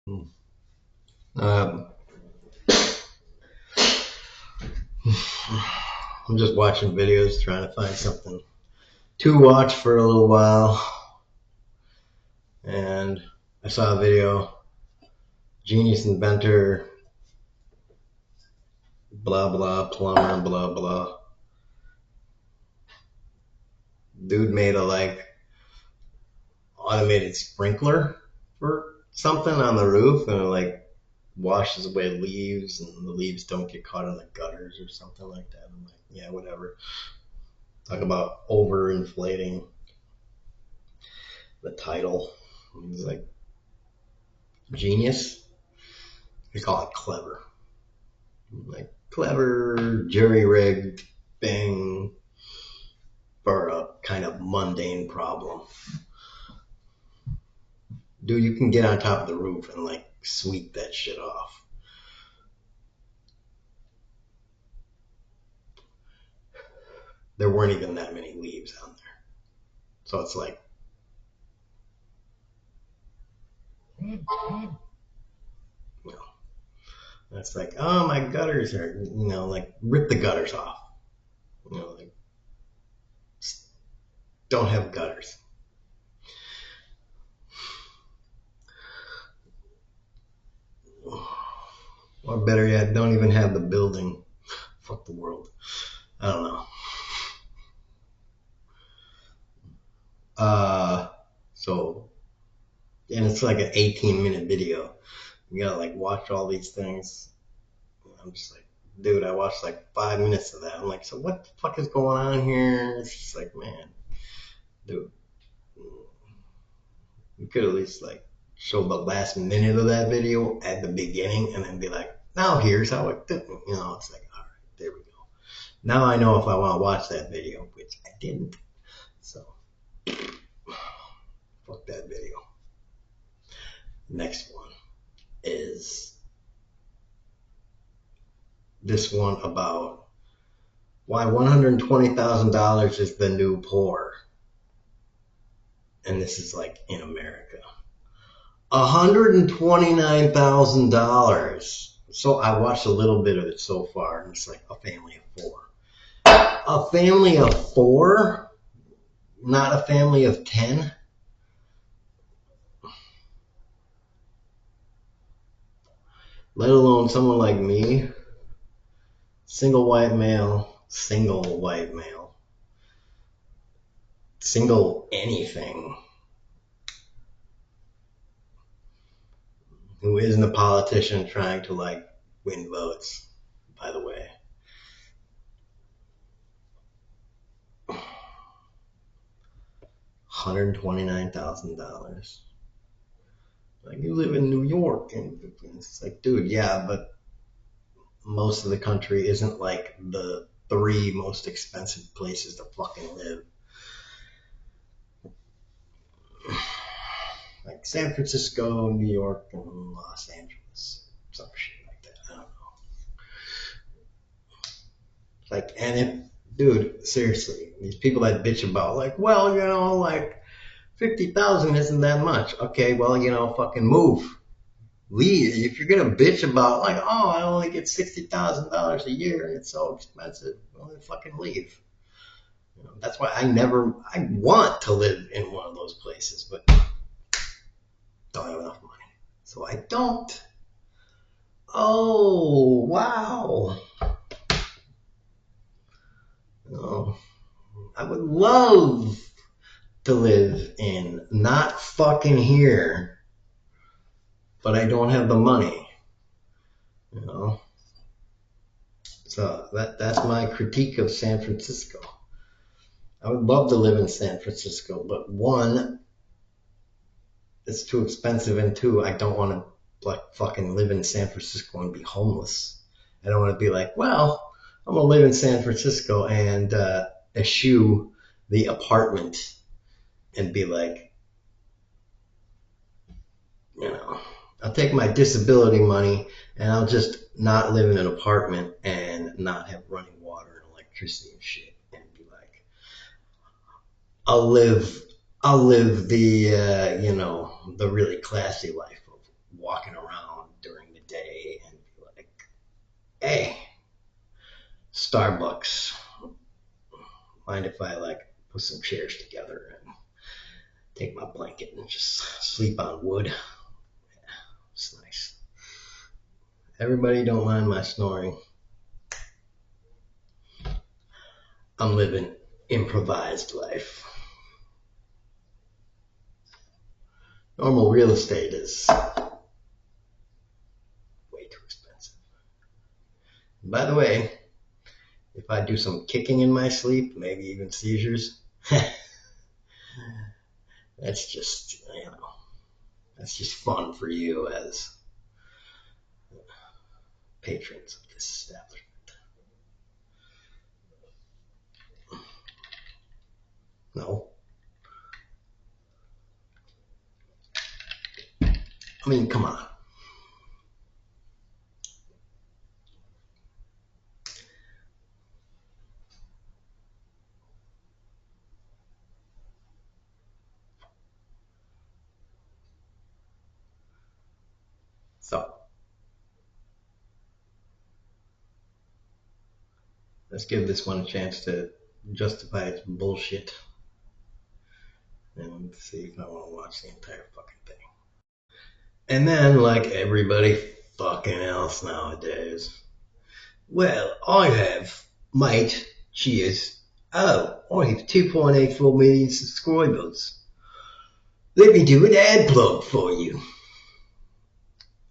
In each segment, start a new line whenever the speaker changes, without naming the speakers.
Uh, I'm just watching videos, trying to find something to watch for a little while, and I saw a video, genius inventor, blah blah, plumber, blah blah. Dude made a automated sprinkler for something on the roof, and it washes away leaves, and the leaves don't get caught in the gutters or something like that. I'm like, yeah, whatever. Talk about overinflating the title. He's like, genius. We call it clever. Like clever, jury-rigged thing for a kind of mundane problem. Dude, you can get on top of the roof and sweep that shit off. There weren't even that many leaves on there. So it's like, you know, it's like, oh, my gutters are, rip the gutters off. You know, like, don't have gutters. Or better yet, don't even have the building. Fuck the world. I don't know. Uh, so, and it's like an 18-minute video. You gotta watch all these things. I'm just like, dude, I watched 5 minutes of that. I'm like, so what the fuck is going on here? It's just like, man, dude, you could at least show the last minute of that video at the beginning and then be like, now here's how it did. It's like, all right, there we go. Now I know if I want to watch that video, which I didn't. So, fuck that video. Next one is this one about why $120,000 is the new poor. And this is in America. $129,000. So I watched a little bit of it so far, and it's like a family of four. A family of four? Not a family of 10? Let alone someone like me, single white male, single anything, who isn't a politician trying to win votes, by the way. $129,000. You live in New York, and it's like, dude, yeah, but most of the country isn't the three most expensive places to fucking live. Like San Francisco, New York, and Los Angeles. Some shit like that. I don't know. And if, dude, seriously, these people that bitch about, well, 50,000 isn't that much. Okay, well, fucking move. Leave. If you're gonna bitch about oh, I only get $60,000 a year and it's so expensive, well then fucking leave. That's why I want to live in one of those places, but don't have enough money, so I don't. Oh wow! Oh, I would love to live in not fucking here, but I don't have the money. You know, so that's my critique of San Francisco. I would love to live in San Francisco, but one, it's too expensive, and two, I don't want to fucking live in San Francisco and be homeless. I don't want to be like, well, I'm gonna live in San Francisco and eschew the apartment and be like, I'll take my disability money and I'll just not live in an apartment and not have running water and electricity and shit, and be like, I'll live I'll live the the really classy life of walking around during the day and be like, hey, Starbucks, mind if I like put some chairs together and take my blanket and just sleep on wood? It's nice. Everybody don't mind my snoring. I'm living improvised life. Normal real estate is way too expensive. By the way, if I do some kicking in my sleep, maybe even seizures, that's just, that's just fun for you as patrons of this establishment. No. I mean, come on. So, let's give this one a chance to justify its bullshit and see if I want to watch the entire fucking thing. And then, like everybody fucking else nowadays, well, I have, mate, cheers. Oh, I have 2.84 million subscribers. Let me do an ad plug for you.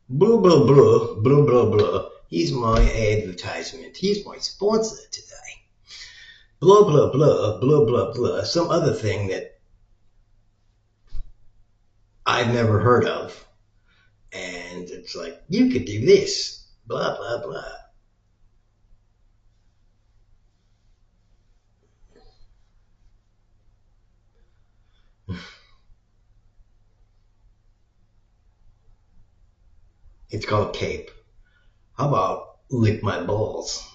Blah, blah, blah, blah, blah, blah. Here's my advertisement. Here's my sponsor today. Blah, blah, blah, blah, blah, blah. Some other thing that I've never heard of. And it's like, you could do this. Blah, blah, blah. It's called Cape. How about lick my balls?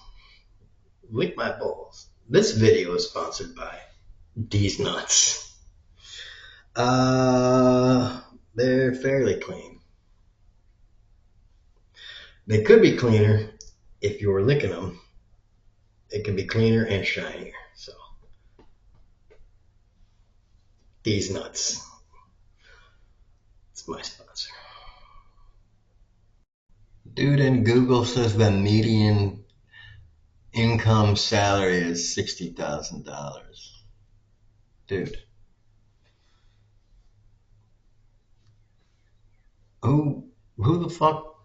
Lick my balls. This video is sponsored by These Nuts. They're fairly clean. They could be cleaner if you were licking them. It could be cleaner and shinier. So, These Nuts. It's my sponsor. Dude in Google says the median income salary is $60,000. Dude. Who the fuck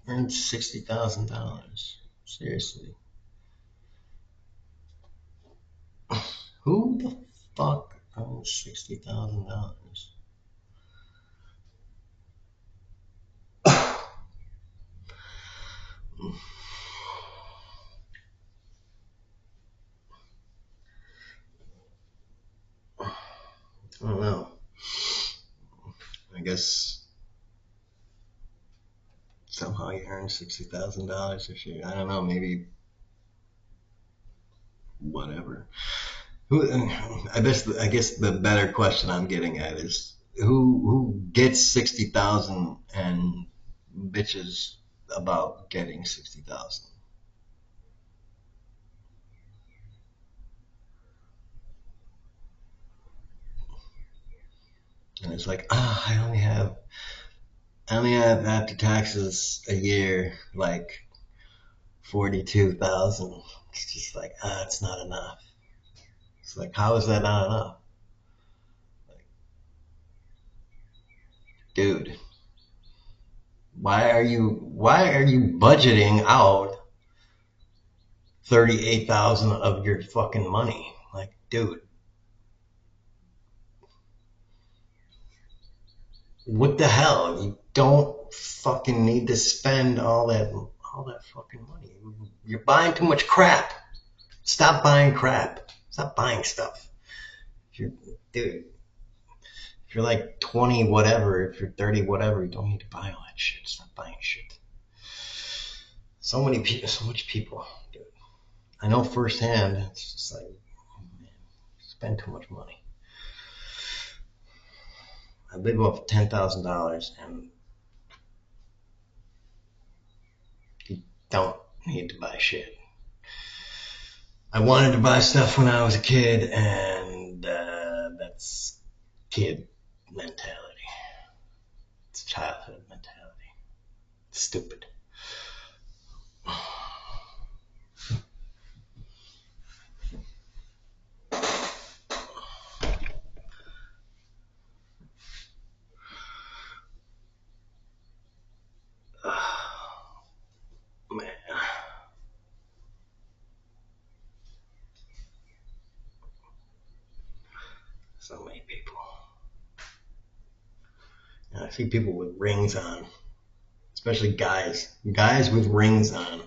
earns $60,000? Seriously. Who the fuck earns $60,000? I don't know. I guess somehow you earn $60,000 this year. I don't know. Maybe whatever. I guess the better question I'm getting at is who gets 60,000 and bitches about getting 60,000. And it's like, I only have after taxes a year like 42,000. It's just like, it's not enough. It's like, how is that not enough? Like, dude, why are you budgeting out 38,000 of your fucking money? Like, dude, what the hell? You don't fucking need to spend all that fucking money. You're buying too much crap. Stop buying crap. Stop buying stuff. Dude, if you're like 20 whatever, if you're 30 whatever, you don't need to buy all that shit. Stop buying shit. So many people, so much people, dude. I know firsthand. It's just like, man, spend too much money. I live off $10,000 and don't need to buy shit. I wanted to buy stuff when I was a kid, and that's kid mentality. It's childhood mentality. It's stupid. Man, so many people. And I see people with rings on, especially guys. Guys with rings on.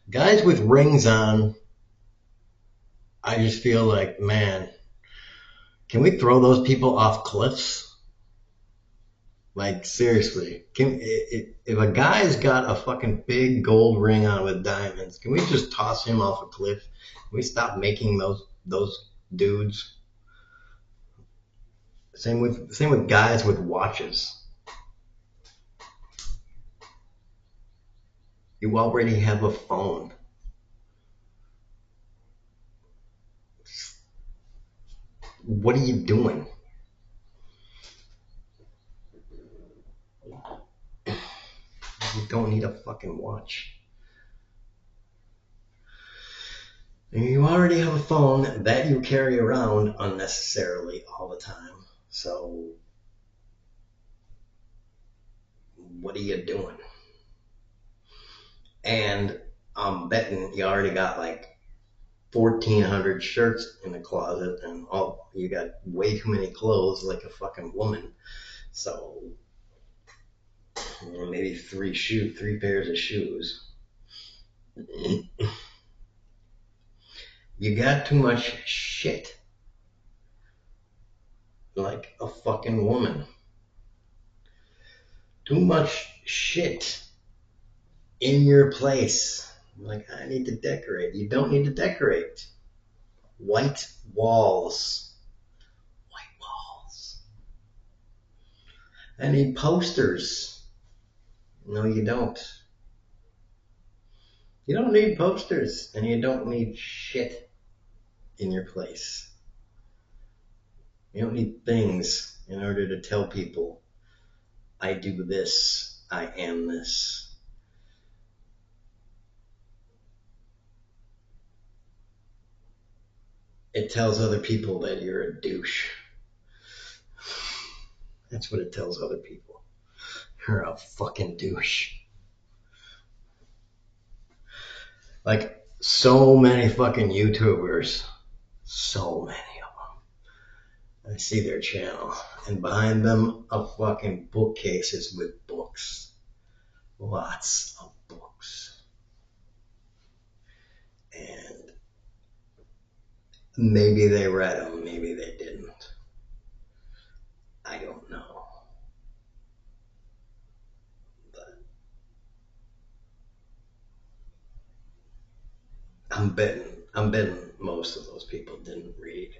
Guys with rings on, I just feel like, man, can we throw those people off cliffs? Like, seriously, if a guy's got a fucking big gold ring on with diamonds, can we just toss him off a cliff? Can we stop making those dudes? Same with guys with watches. You already have a phone. What are you doing? You don't need a fucking watch. And you already have a phone that you carry around unnecessarily all the time. So, what are you doing? And I'm betting you already got like 1,400 shirts in the closet, and you got way too many clothes like a fucking woman. So, maybe three pairs of shoes. You got too much shit. Like a fucking woman. Too much shit in your place. Like, I need to decorate. You don't need to decorate. White walls. White walls. I need posters. No, you don't. You don't need posters, and you don't need shit in your place. You don't need things in order to tell people, I do this, I am this. It tells other people that you're a douche. That's what it tells other people. You're a fucking douche. Like, so many fucking YouTubers, so many of them. I see their channel, and behind them, a fucking bookcases with books. Lots of books. And maybe they read them, maybe they didn't. I don't know. But I'm betting most of those people didn't read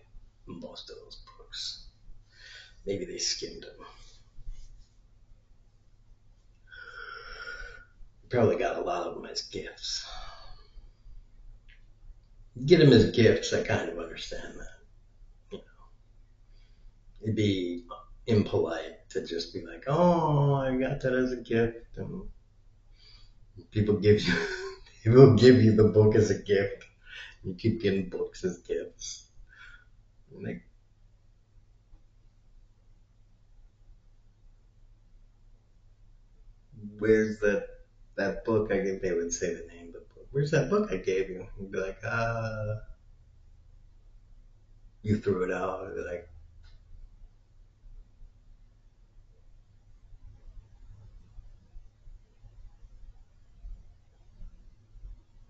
most of those books. Maybe they skimmed them. Probably got a lot of them as gifts. Get them as gifts, I kind of understand that. You know, it'd be impolite to just be like, "Oh, I got that as a gift," and people give you people give you the book as a gift. You keep getting books as gifts. Like, where's that book? I think they would say the name of the book. Where's that book I gave you? You'd be like, you threw it out. I'd be like,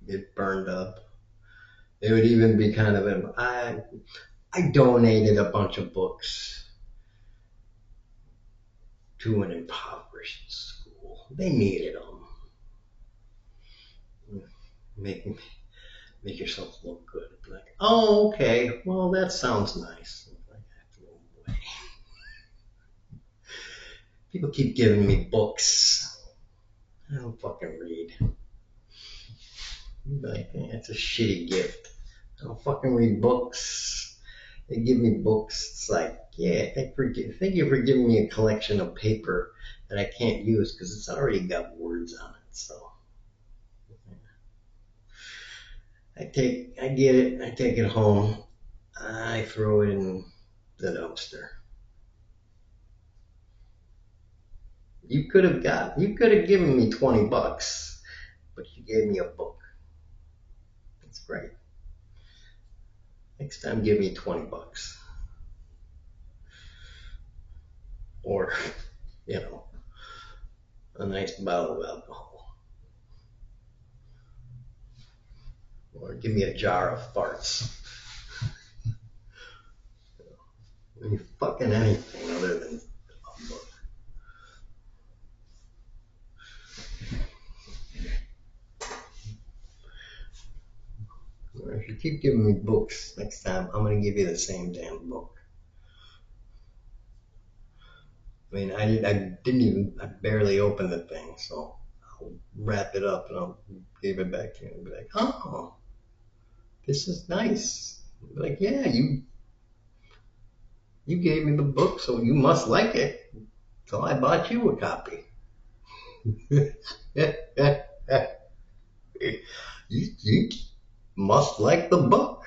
it burned up. It would even be kind of I donated a bunch of books to an impoverished school. They needed them. Make make yourself look good. Like, oh, okay, well, that sounds nice. Like, no way. People keep giving me books. I don't fucking read. You'd be like, it's a shitty gift. I don't fucking read books. They give me books. It's like, yeah, thank you for giving me a collection of paper that I can't use because it's already got words on it. So I get it, I take it home, I throw it in the dumpster. You could have given me $20, but you gave me a book. That's great. Next time, give me $20, or you know, a nice bottle of alcohol, or give me a jar of farts. I mean, fucking anything other than a book. If you keep giving me books next time, I'm gonna give you the same damn book. I mean, I barely opened the thing, so I'll wrap it up and I'll give it back to you and be like, oh, this is nice. Be like, yeah, you gave me the book, so you must like it. So I bought you a copy. You must like the book.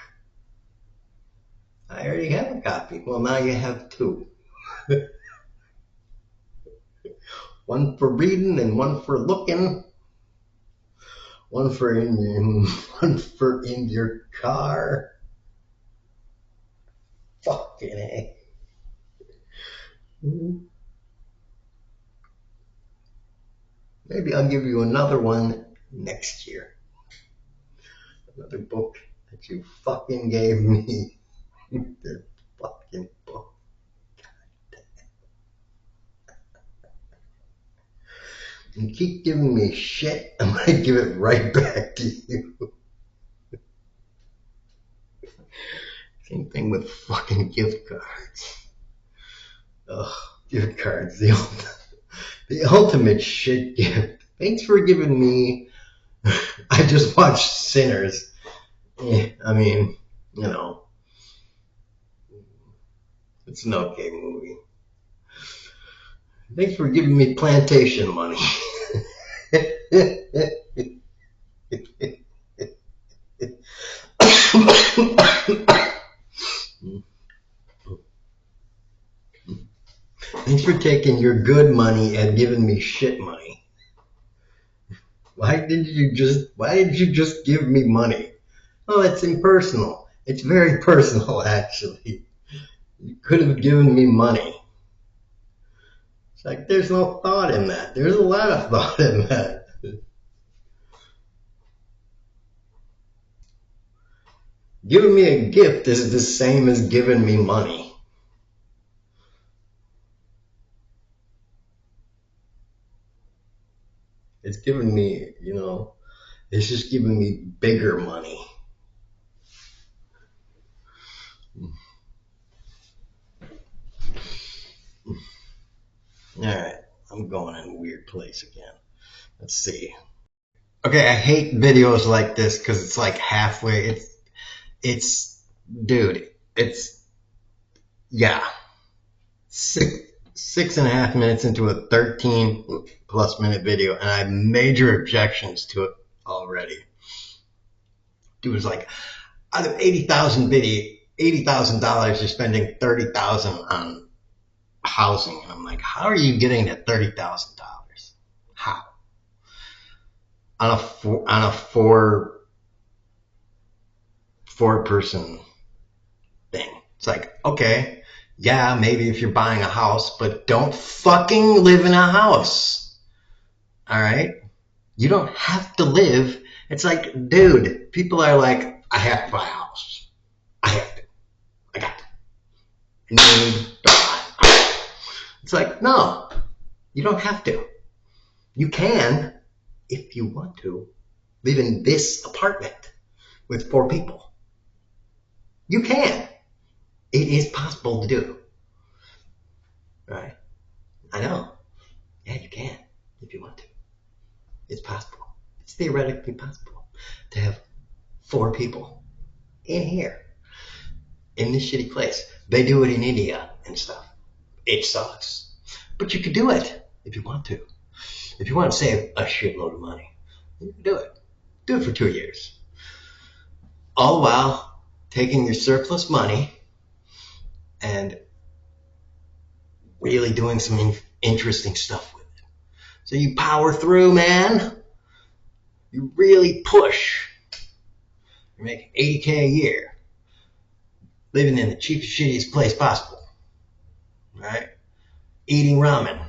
I already have a copy. Well, now you have two. One for reading and one for looking. One for in your car. Fucking A. Maybe I'll give you another one next year. Another book that you fucking gave me. The fucking book. You keep giving me shit, I'm gonna give it right back to you. Same thing with fucking gift cards. Ugh, gift cards, the ultimate shit gift. Thanks for giving me. I just watched Sinners. I mean, you know, it's an okay movie. Thanks for giving me plantation money. Thanks for taking your good money and giving me shit money. Why did you just give me money? Oh, it's impersonal. It's very personal, actually. You could have given me money. It's like, there's no thought in that. There's a lot of thought in that. Giving me a gift is the same as giving me money. It's giving me, it's just giving me bigger money. Alright, I'm going in a weird place again. Let's see. Okay, I hate videos like this because it's like halfway. Dude, yeah. 6.5 minutes into a 13+ minute video, and I have major objections to it already. Dude was like, out of $80,000, you're spending $30,000 on housing, and I'm like, how are you getting to $30,000? How? On a four person thing. It's like, okay, yeah, maybe if you're buying a house, but don't fucking live in a house. All right? You don't have to live. It's like, dude, people are like, I have to buy a house. I have to. I got to. Need to buy. It's like, no, you don't have to. You can, if you want to, live in this apartment with 4 people. You can. It is possible to do. Right? I know. Yeah, you can if you want to. It's possible. It's theoretically possible. to have 4 people in here in this shitty place. They do it in India and stuff. It sucks. But you can do it if you want to. If you want to save a shitload of money, you can do it. Do it for 2 years. All the while taking your surplus money and really doing some interesting stuff with it. So you power through, man. You really push. You make 80K a year, living in the cheapest, shittiest place possible. Right? Eating ramen,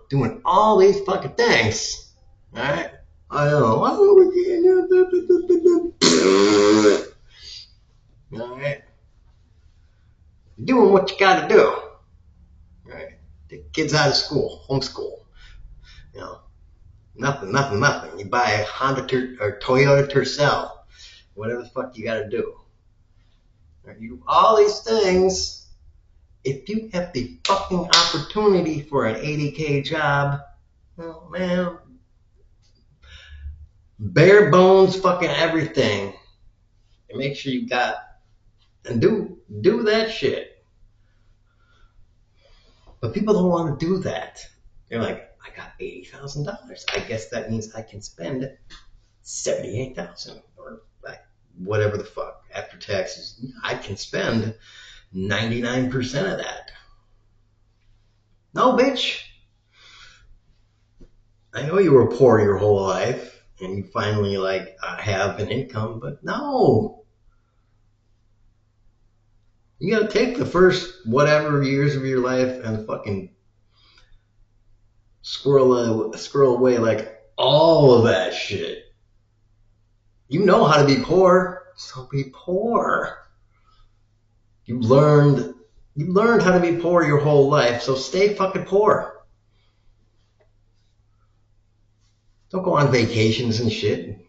doing all these fucking things. Alright? I know. Alright? Doing what you gotta do. Right? Take kids out of school, homeschool. Nothing. You buy a Honda or Toyota Tercel, whatever the fuck you gotta do. Right? You do all these things. If you have the fucking opportunity for an 80K job, well, man, bare bones fucking everything. And make sure you got, and do that shit. But people don't want to do that. They're like, I got $80,000. I guess that means I can spend $78,000 or like whatever the fuck after taxes. I can spend 99% of that. No, bitch. I know you were poor your whole life and you finally have an income, but no. You gotta take the first whatever years of your life and fucking squirrel away like all of that shit. You know how to be poor, so be poor. You learned how to be poor your whole life, so stay fucking poor. Don't go on vacations and shit.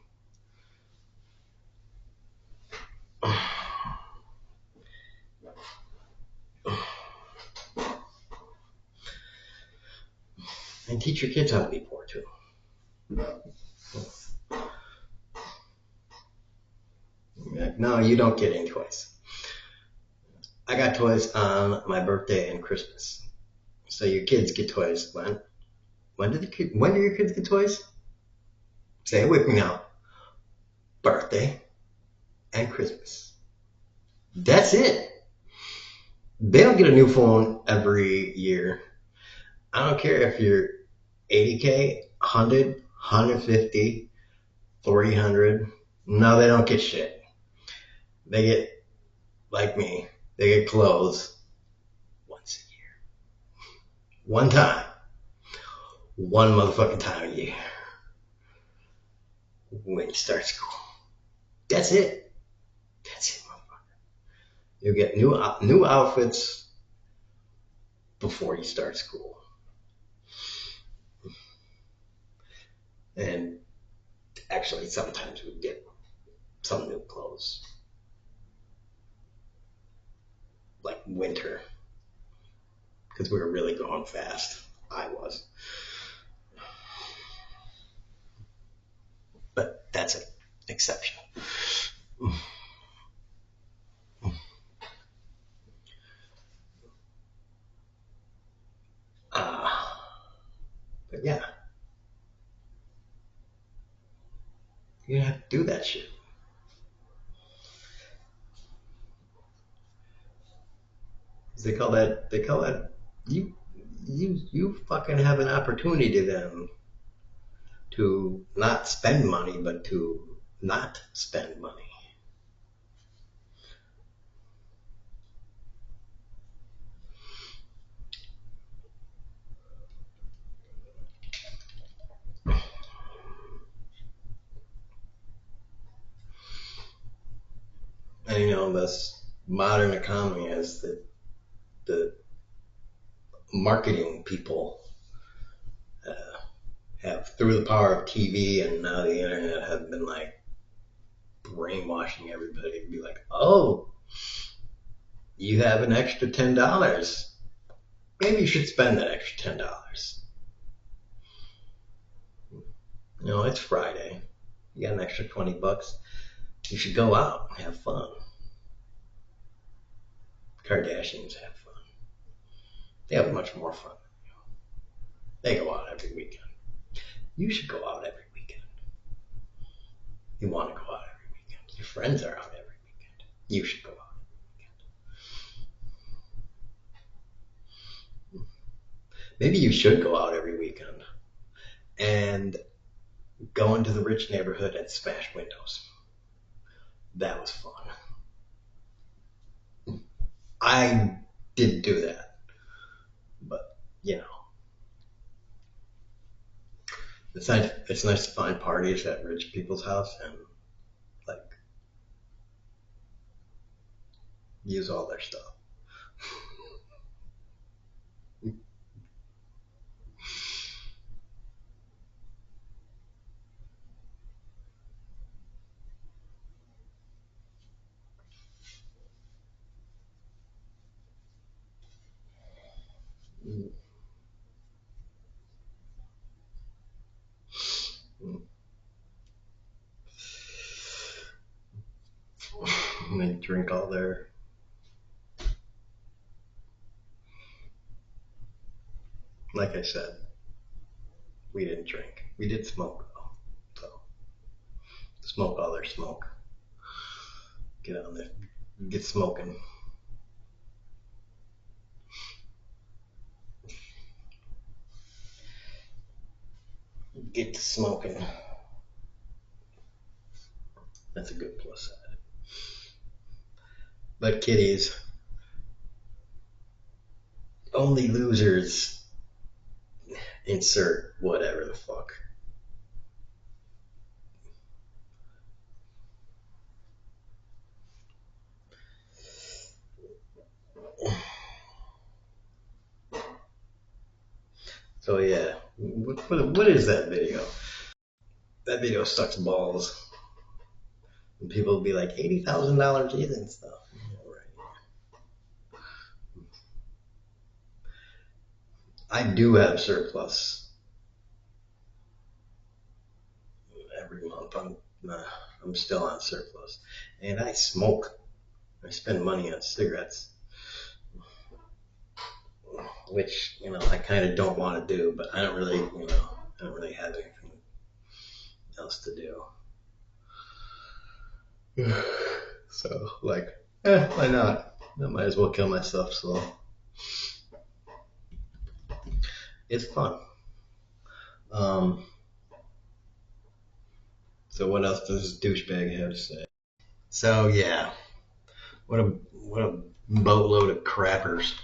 And teach your kids how to be poor too. No, you don't get any toys. I got toys on my birthday and Christmas. So your kids get toys when? When do your kids get toys? Say it with me now. Birthday and Christmas. That's it. They don't get a new phone every year. I don't care if you're 80K, 100, 150, 300. No, they don't get shit. They get, like me, they get clothes once a year. One time. One motherfucking time a year. When you start school. That's it. That's it, motherfucker. You get new outfits before you start school. And actually, sometimes we get some new clothes. Like winter. Because we were really going fast. I was. But that's an exception. But yeah. You have to do that shit. They call that you fucking have an opportunity then to not spend money, but to not spend money. And this modern economy is that the marketing people have, through the power of TV and now the internet, have been like brainwashing everybody to be like, oh, you have an extra $10. Maybe you should spend that extra $10. It's Friday. You got an extra $20. You should go out and have fun. Kardashians have fun. They have much more fun. They go out every weekend. You should go out every weekend. You want to go out every weekend. Your friends are out every weekend. You should go out every weekend. Maybe you should go out every weekend and go into the rich neighborhood and smash windows. That was fun. I didn't do that, but you know, it's nice to find parties at rich people's house and like use all their stuff. And they drink all their. Like I said, we didn't drink. We did smoke though. So smoke all their smoke. Get on there. Get smoking. Get to smoking. That's a good plus side. But kiddies, only losers insert whatever the fuck. So yeah, what is that video? That video sucks balls. And people will be like $80,000 either and stuff. I do have surplus every month. I'm still on surplus, and I smoke. I spend money on cigarettes, which I kind of don't want to do, but I don't really have anything else to do. So why not? I might as well kill myself. So it's fun. So what else does this douchebag have to say? So yeah, what a boatload of crappers.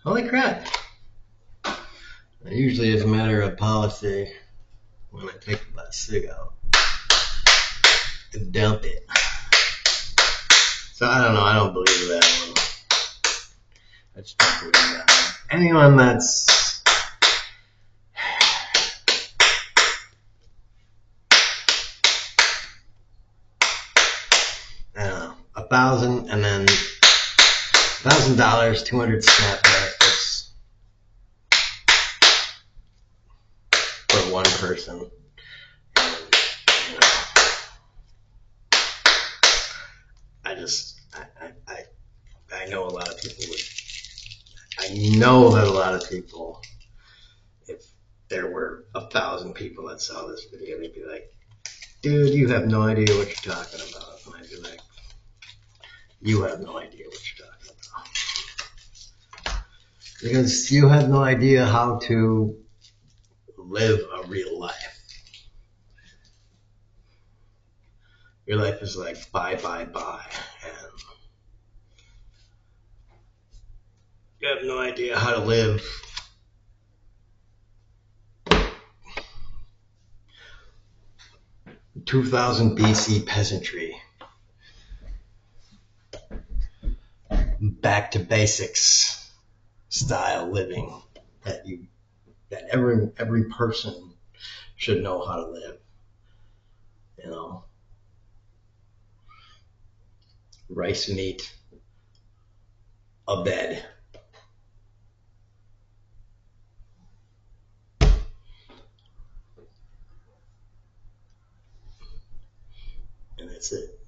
Holy crap! Usually it's a matter of policy when I take my cig out to dump it. So I don't know. I don't believe that one. I just don't believe that one. Anyone that's $1,000 and then $1,000, 200 snapbacks for one person. I know a lot of people would. I know that a lot of people, if there were 1,000 people that saw this video, they'd be like, "Dude, you have no idea what you're talking about." And I'd be like, "You have no idea what you're talking about. Because you have no idea how to live a real life. Your life is like buy, and you have no idea how to live 2000 BC peasantry. Back to basics style living that every person should know how to live. Rice, meat, a bed. That's it.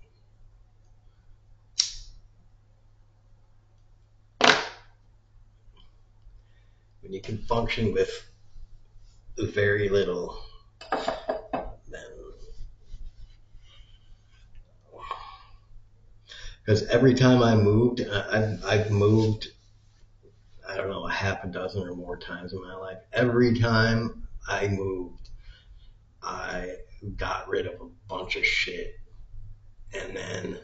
When you can function with very little, then because every time I moved, I've moved, I don't know, a half a dozen or more times in my life. Every time I moved, I got rid of a bunch of shit, and then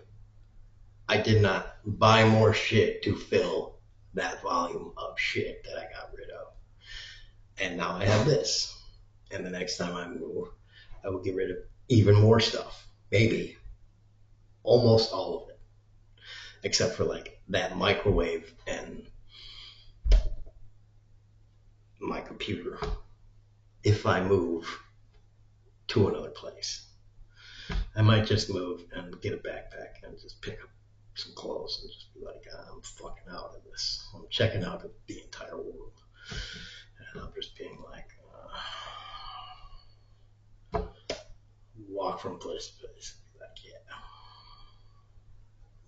I did not buy more shit to fill that volume of shit that I got rid of. And now I have this. And the next time I move, I will get rid of even more stuff. Maybe almost all of it. Except for like that microwave and my computer. If I move to another place, I might just move and get a backpack and just pick up some clothes and just be like, I'm fucking out of this. I'm checking out of the entire world. And I'm just being like, walk from place to place. Like, yeah,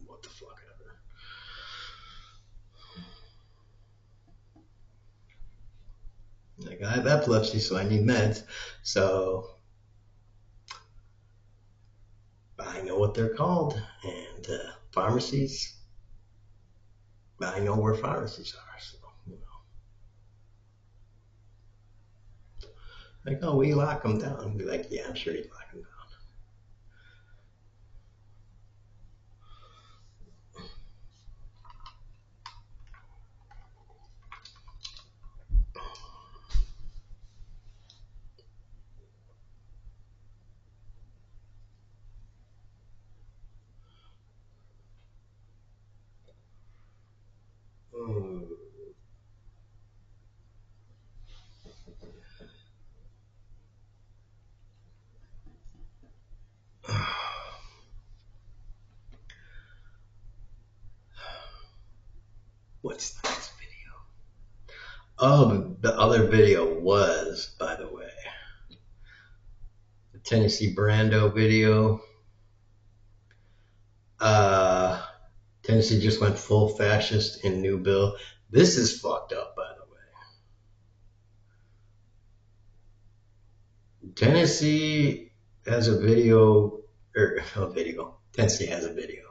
what the fuck ever. Like, I have epilepsy, so I need meds. So I know what they're called. And pharmacies, I know where pharmacies are. So, like, oh, we lock them down. I'd be like, yeah, I'm sure you lock them down. What's the next video? Oh, the other video was, by the way, the Tennessee Brando video. Tennessee just went full fascist in new bill. This is fucked up, by the way. Tennessee has a video, or a video. Tennessee has a video.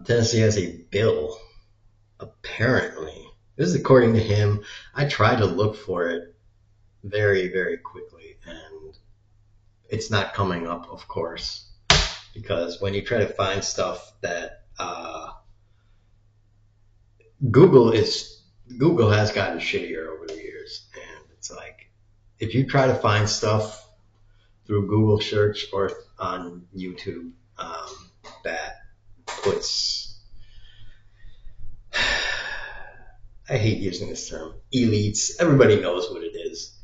Tennessee has a bill, apparently. This is according to him. I tried to look for it very, very quickly, and it's not coming up, of course, because when you try to find stuff that Google has gotten shittier over the years, and it's like if you try to find stuff through Google search or on YouTube that puts, I hate using this term, elites. Everybody knows what it is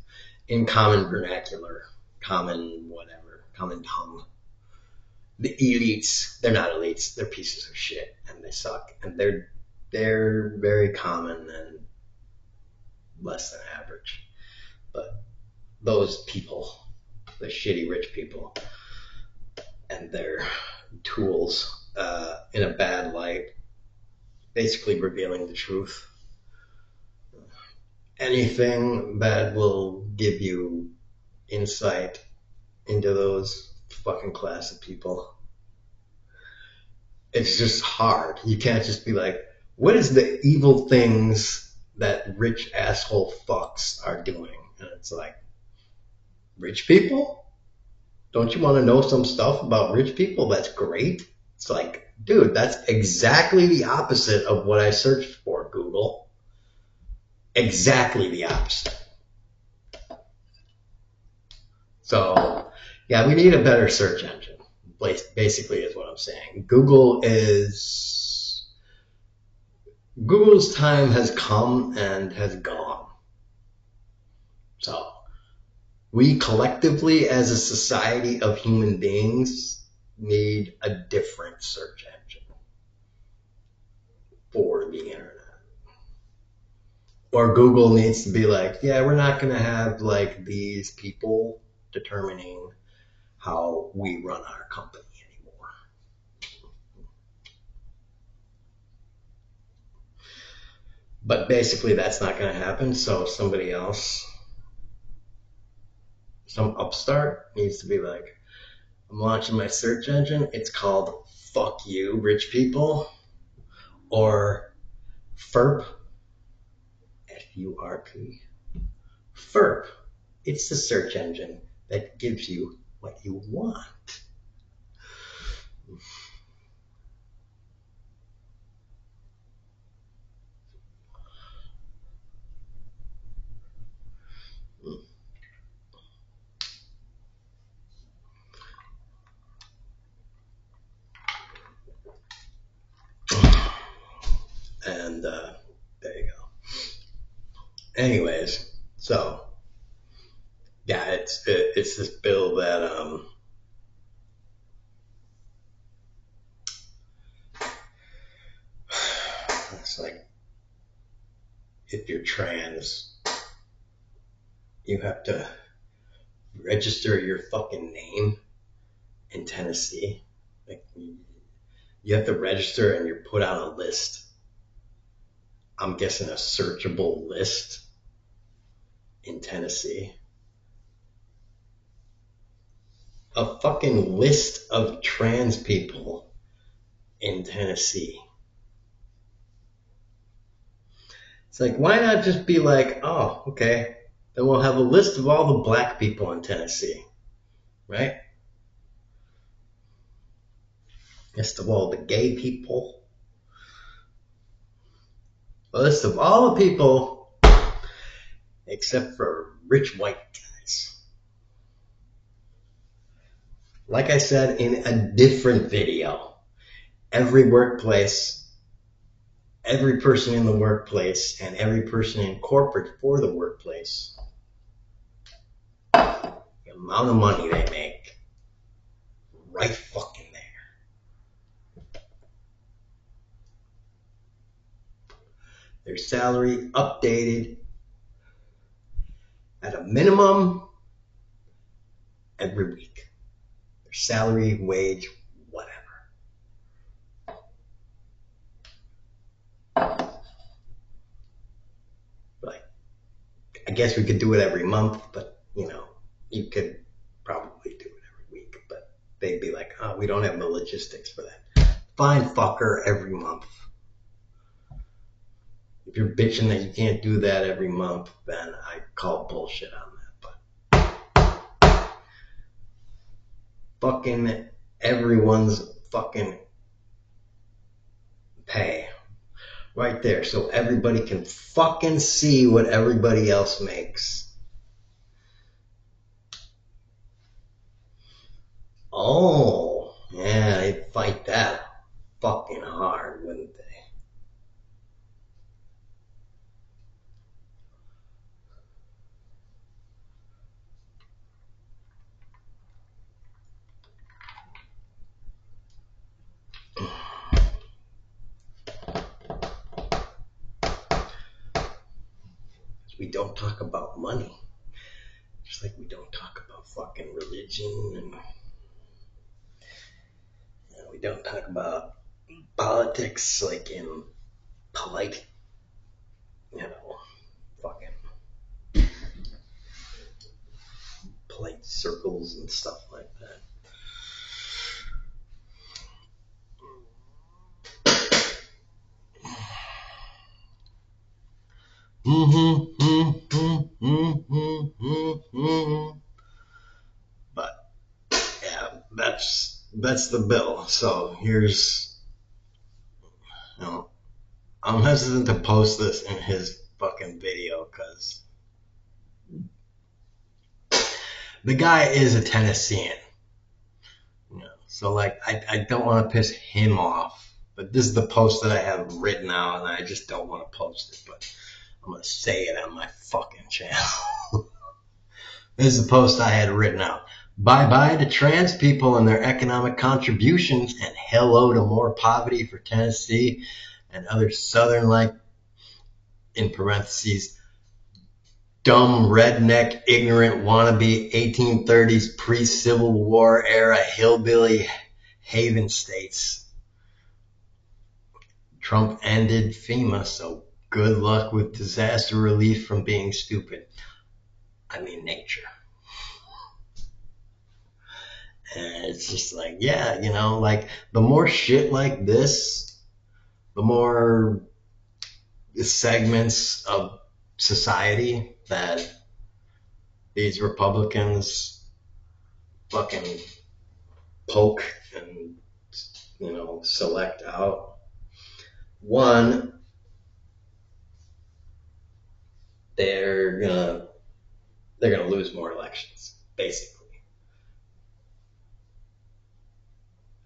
in common vernacular, common whatever, common tongue. The elites, they're not elites, they're pieces of shit, and they suck, and they're very common and less than average. But those people, the shitty rich people, and their tools in a bad light, basically revealing the truth. Anything that will give you insight into those fucking class of people. It's just hard. You can't just be like, what is the evil things that rich asshole fucks are doing? And it's like, rich people? Don't you want to know some stuff about rich people? That's great. It's like, dude, that's exactly the opposite of what I searched for, Google. Exactly the opposite. So, yeah, we need a better search engine. Basically is what I'm saying. Google's time has come and has gone. So we collectively as a society of human beings need a different search engine for the internet. Or Google needs to be like, yeah, we're not going to have like these people determining how we run our company anymore. But basically that's not going to happen. So somebody else, some upstart needs to be like, I'm launching my search engine. It's called Fuck You, Rich People, or FERP, F-U-R-P. FERP. It's the search engine that gives you what you want. And there you go. Anyways, so yeah, it's this bill that it's like, if you're trans, you have to register your fucking name in Tennessee. Like, you have to register and you're put on a list. I'm guessing a searchable list in Tennessee. A fucking list of trans people in Tennessee. It's like, why not just be like, oh, okay, then we'll have a list of all the black people in Tennessee, right? List of all the gay people. A list of all the people except for rich white guys. Like I said in a different video, every workplace, every person in the workplace, and every person in corporate for the workplace, the amount of money they make, right fucking there. Their salary updated at a minimum every week. Their salary, wage, whatever. Like, I guess we could do it every month, but you could probably do it every week. But they'd be like, oh, we don't have the logistics for that. Fine, fucker, every month. If you're bitching that you can't do that every month, then I call bullshit on that. But fucking everyone's fucking pay right there, so everybody can fucking see what everybody else makes. Oh, yeah, they'd fight that fucking hard, wouldn't they? We don't talk about money. Just like we don't talk about fucking religion, and we don't talk about politics like in polite, fucking polite circles and stuff like that. But yeah, that's the bill. So here's, I'm hesitant to post this in his fucking video because the guy is a Tennessean. So like I don't want to piss him off. But this is the post that I have written out, and I just don't want to post it. But I'm going to say it on my fucking channel. This is the post I had written out. Bye-bye to trans people and their economic contributions, and hello to more poverty for Tennessee and other southern, like, in parentheses, dumb, redneck, ignorant, wannabe 1830s pre-Civil War era hillbilly haven states. Trump ended FEMA, so good luck with disaster relief from being stupid. I mean nature. And it's just like, yeah, like the more shit like this, the more segments of society that these Republicans fucking poke and, select out. One, they're gonna lose more elections, basically.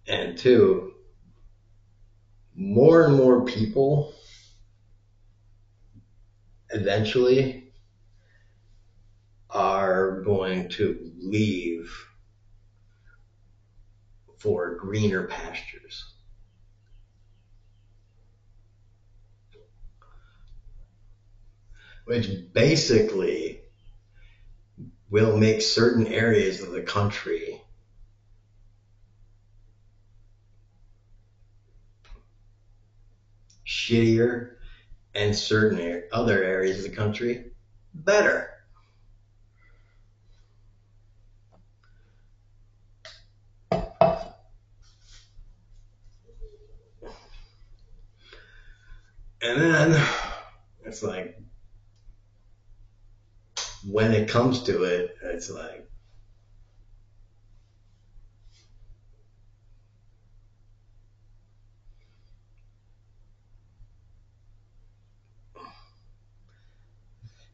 And two, more and more people eventually are going to leave for greener pastures. Which basically will make certain areas of the country shittier and certain other areas of the country better. And then it's like, when it comes to it, it's like,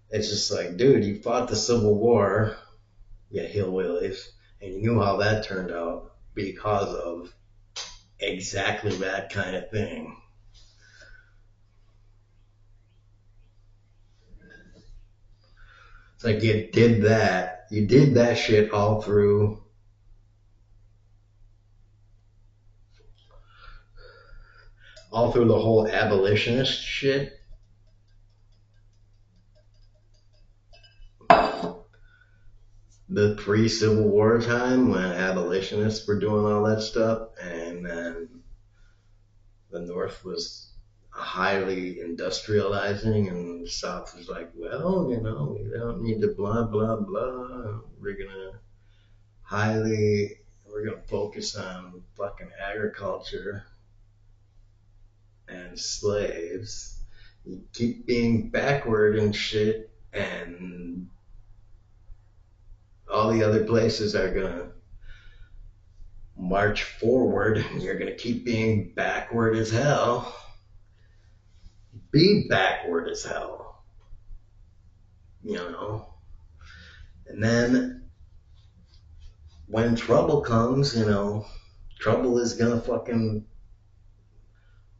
it's just like, dude, you fought the Civil War, you hillbillies, and you knew how that turned out because of exactly that kind of thing. It's like you did that shit all through the whole abolitionist shit. The pre-Civil War time when abolitionists were doing all that stuff, and then the North was highly industrializing, and the South was like, well, we don't need to blah, blah, blah. We're gonna focus on fucking agriculture and slaves. You keep being backward and shit, and all the other places are gonna march forward. You're gonna keep being backward as hell. Be backward as hell. And then when trouble comes, trouble is gonna fucking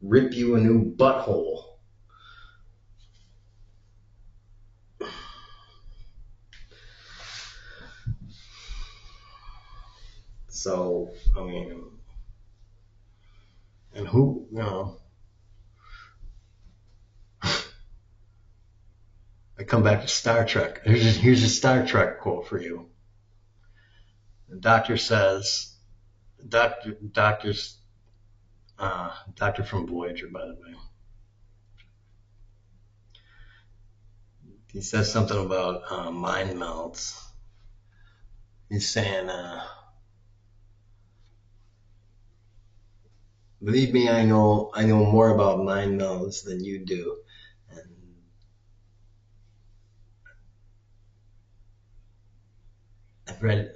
rip you a new butthole. So, I mean, and who, I come back to Star Trek. Here's a Star Trek quote for you. The doctor says, doctor's, doctor from Voyager, by the way. He says something about mind melds. He's saying, believe me, I know more about mind melds than you do. And I've read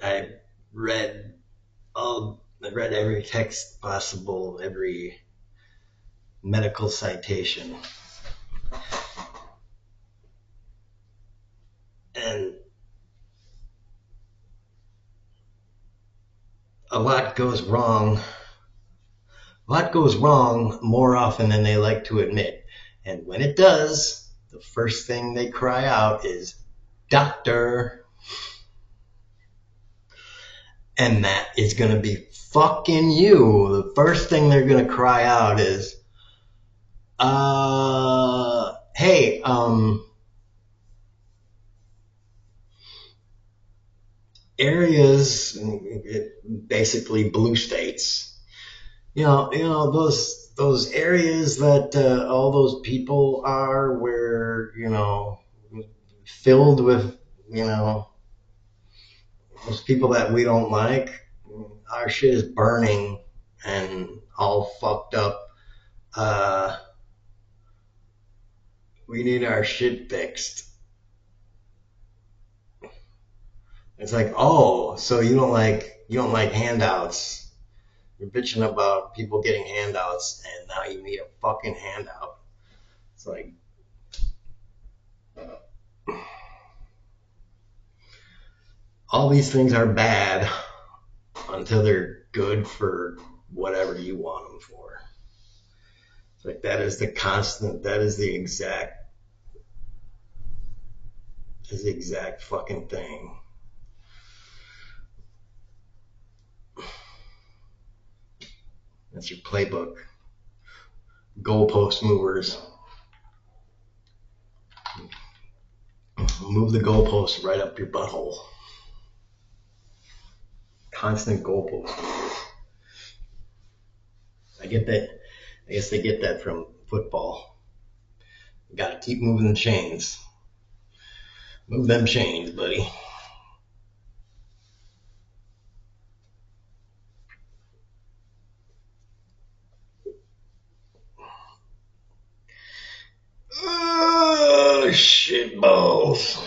every text possible, every medical citation. And a lot goes wrong more often than they like to admit. And when it does, the first thing they cry out is, doctor. And that is going to be fucking you. The first thing they're going to cry out is, hey, areas, basically blue states. Those areas that all those people are, where filled with those people that we don't like. Our shit is burning and all fucked up. Uh, we need our shit fixed. It's like, oh, so you don't like handouts. You're bitching about people getting handouts, and now you need a fucking handout. It's like, all these things are bad until they're good for whatever you want them for. It's like, that is the constant. That is the exact fucking thing. That's your playbook. Goalpost movers. Move the goalpost right up your butthole. Constant goalpost. I get that. I guess they get that from football. You gotta keep moving the chains. Move them chains, buddy. Oh, shit balls.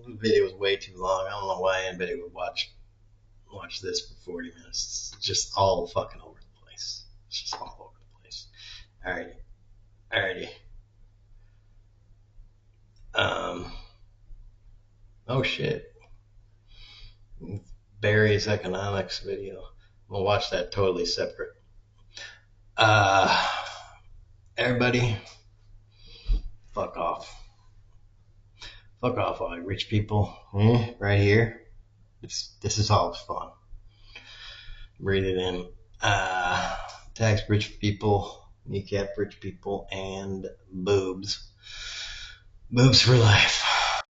The video was way too long. I don't know why anybody would watch this for 40 minutes. It's just all fucking over the place. It's just all over the place. Alrighty. Oh shit. Barry's economics video. We'll watch that totally separate. Everybody, fuck off. Fuck off, all you rich people. Right here. This is all fun. Read it in. Tax rich people, kneecap rich people, and boobs. Boobs for life.